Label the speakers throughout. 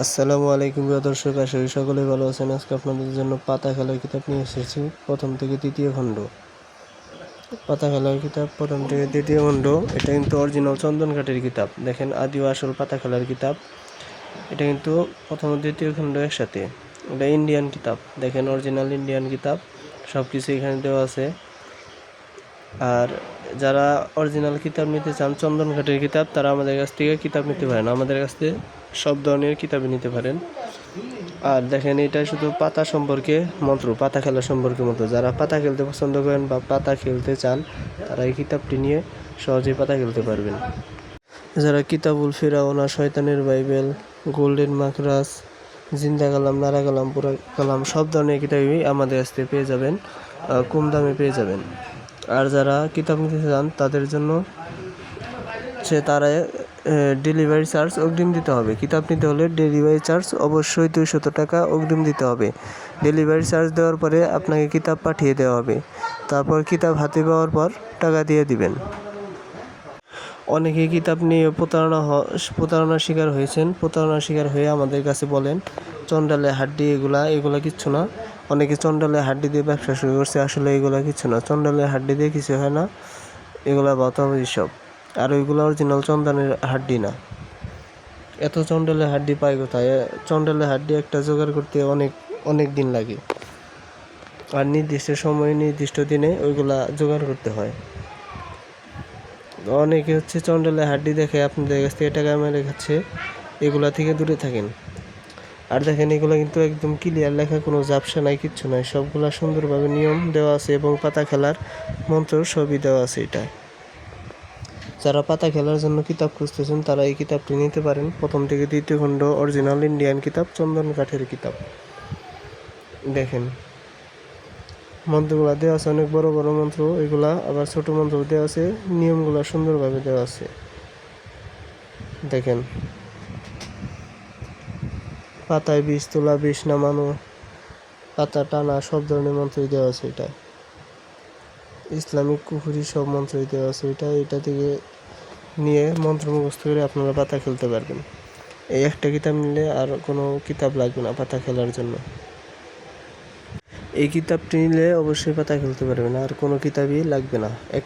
Speaker 1: আসসালামু আলাইকুম প্রিয় দর্শক, আশা করি সকলেই ভালো আছেন। আজকে আপনাদের জন্য পাতা খেলার কিতাব নিয়ে এসেছি, প্রথম থেকে তৃতীয় খণ্ড। পাতা খেলার কিতাব প্রথম থেকে তৃতীয় খণ্ড। এটা কিন্তু অরিজিনাল চন্দন কাঠের কিতাব। দেখেন, আদি ও আসল পাতা খেলার কিতাব। এটা কিন্তু প্রথম ও দ্বিতীয় খণ্ড একসাথে। এটা ইন্ডিয়ান কিতাব, দেখেন অরিজিনাল ইন্ডিয়ান কিতাব, সব কিছু এখানে দেওয়া আছে। আর যারা অরিজিনাল কিতাব নিতে চান, চন্দন কাঠের কিতাব, তারা আমাদের কাছ থেকে কিতাব নিতে পারেন। আমাদের কাছ থেকে সব ধরনের কিতাবই নিতে পারেন। আর দেখেন, এটা শুধু পাতা সম্পর্কে মন্ত্র, পাতা খেলা সম্পর্কে মন্ত্র। যারা পাতা খেলতে পছন্দ করেন বা পাতা খেলতে চান, তারা এই কিতাবটি নিয়ে সহজেই পাতা খেলতে পারবেন। যারা কিতাবুল ফিরাউনা, শয়তানের বাইবেল, গোল্ডেন মাকরাস, জিন্দা কালাম, নারা কালাম, পুরা কালাম, সব ধরনের কিতাবই আমাদের কাছ থেকে পেয়ে যাবেন, কম দামে পেয়ে যাবেন। আর যারা কিতাব নিতে চান, তাদের জন্য তারা ডেলিভারি চার্জ অগ্রিম দিতে হবে। কিতাব নিতে হলে ডেলিভারি চার্জ অবশ্যই 200 টাকা অগ্রিম দিতে হবে। ডেলিভারি চার্জ দেওয়ার পরে আপনাকে কিতাব পাঠিয়ে দেওয়া হবে। তারপর কিতাব হাতে পাওয়ার পর টাকা দিয়ে দিবেন। অনেকে কিতাব নিয়ে প্রতারণার শিকার হয়েছেন। প্রতারণার শিকার হয়ে আমাদের কাছে বলেন চন্ডালে হাড্ডি, এগুলা কিচ্ছু না। অনেকে চন্ডালে হাড্ডি দিয়ে ব্যবসা শুরু করছে, আসলে এগুলা কিচ্ছু না। চন্ডালে হাড্ডি দিয়ে কিছু হয় না, এগুলা বাতাবি সব। আর ওইগুলো অরিজিনাল চন্দনের হাড্ডি না। এত চন্ডালের হাড্ডি পাই কোথায়? চন্ডালের হাড্ডি একটা জোগাড় করতে অনেক দিন লাগে। আর নির্দিষ্ট সময়ে নির্দিষ্ট দিনে ওইগুলা জোগাড় করতে হয়। অনেকে চন্ডালের হাড্ডি দেখে আপনাদের কাছ থেকে টাকা মেরে খাচ্ছে। এগুলা থেকে দূরে থাকেন। আর দেখেন, এগুলো কিন্তু একদম ক্লিয়ার লেখা, কোনো ঝাপসা নাই, কিচ্ছু নাই। সবগুলা সুন্দরভাবে নিয়ম দেওয়া আছে এবং পাতা খেলার মন্ত্র সবই দেওয়া আছে এটা। যারা পাতা খেলার জন্য কিতাব খুঁজতেছেন, তারা এই কিতাবটি নিতে পারেন। প্রথম থেকে তৃতীয় খণ্ড অরিজিনাল ইন্ডিয়ান কিতাব, চন্দন কাঠের কিতাব। দেখেন, মন্ত্রগুলো দেওয়া আছে, অনেক বড় বড় মন্ত্র এগুলা, আবার ছোট মন্ত্র দেওয়া আছে। নিয়মগুলো সুন্দরভাবে দেওয়া আছে। দেখেন, পাতায় বীজ তোলা, বীজ নামানো, পাতা টানা, সব ধরনের মন্ত্রই দেওয়া আছে এটা। ইসলামিক কুফরি সব মন্ত্রই দেওয়া আছে এটা থেকে নিয়ে মন্ত্র মুখস্থ করে আপনারা পাতা খেলতে পারবেন। এই একটা কিতাব নিলে আর কোনো কিতাব লাগবে না পাতা খেলার জন্য। এই কিতাবটি নিলে অবশ্যই পাতা খেলতে পারবেন, আর কোনো কিতাবই লাগবে না। এক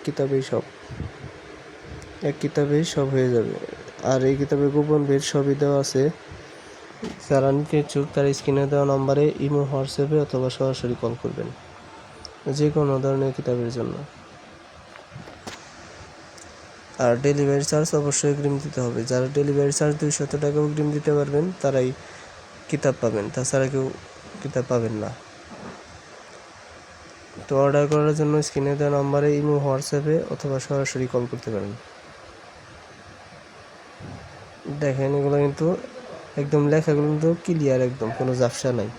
Speaker 1: কিতাবেই সব হয়ে যাবে। আর এই কিতাবে গোপন ভেদ সবই দেওয়া আছে। যারা নিতে ইচ্ছুক, তারা স্ক্রিনে দেওয়া নম্বরে ইমো, হোয়াটসঅ্যাপে অথবা সরাসরি কল করবেন যে কোনো ধরনের কিতাবের জন্য। আর ডেলিভারি চার্জ অবশ্যই অগ্রিম দিতে হবে। যারা ডেলিভারি চার্জ 200 টাকা অগ্রিম দিতে পারবেন, তারাই কিতাব পাবেন, তাছাড়া কেউ কিতাব পাবেন না। তো অর্ডার করার জন্য স্ক্রিনে দেওয়া নম্বরে ইমো, হোয়াটসঅ্যাপে অথবা সরাসরি কল করতে পারেন। দেখেন, এগুলো কিন্তু একদম লেখাগুলো কিন্তু ক্লিয়ার, একদম কোনো ঝাপসা নাই।